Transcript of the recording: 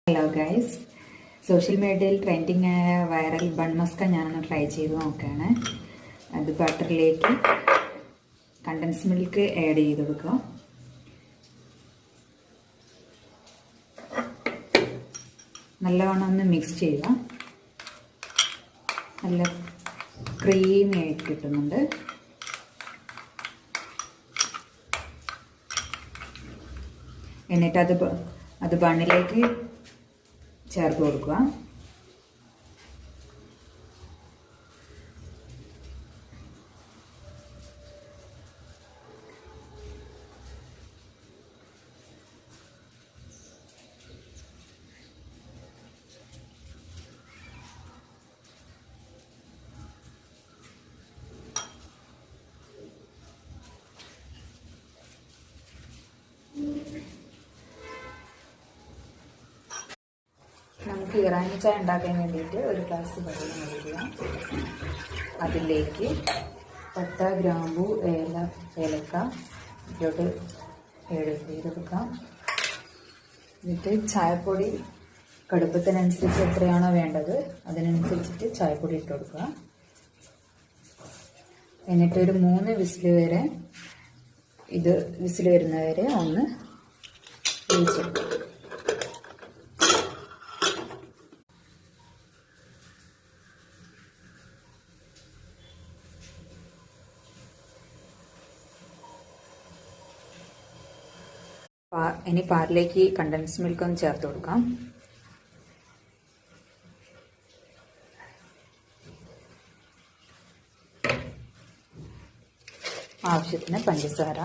Hello guys, social മീഡിയയിൽ trending ആയ viral bun Musca ഞാനൊന്ന് ട്രൈ ചെയ്ത് നോക്കുകയാണ്. അത് ബട്ടറിലേക്ക് കണ്ടൻസ് മിൽക്ക് ആഡ് ചെയ്ത് കൊടുക്കുക. നല്ലവണ്ണം ഒന്ന് മിക്സ് ചെയ്യുക. നല്ല ക്രീമി ആയിട്ട് കിട്ടുന്നുണ്ട്. എന്നിട്ട് അത് ബണ്ണിലേക്ക് ചേർത്ത് കൊടുക്കുക. നമുക്ക് ഇറാനി ചായ ഉണ്ടാക്കാൻ വേണ്ടിയിട്ട് ഒരു ഗ്ലാസ് വെള്ളം ഒഴിക്കുക. അതിലേക്ക് പട്ട, ഗ്രാമ്പു, ഏലക്ക ഇതിലോട്ട് ആഡ് ചെയ്തെടുക്കാം. എന്നിട്ട് ചായപ്പൊടി കടുപ്പത്തിനനുസരിച്ച് എത്രയാണോ വേണ്ടത് അതിനനുസരിച്ചിട്ട് ചായപ്പൊടി ഇട്ട് കൊടുക്കുക. എന്നിട്ട് ഒരു 3 വിസിൽ വരുന്നവരെ ഒന്ന് വേവിച്ചെടുക്കുക. ഇനി പാലിലേക്ക് കണ്ടൻസ് മിൽക്ക് ഒന്ന് ചേർത്ത് കൊടുക്കാം. ആവശ്യത്തിന് പഞ്ചസാര,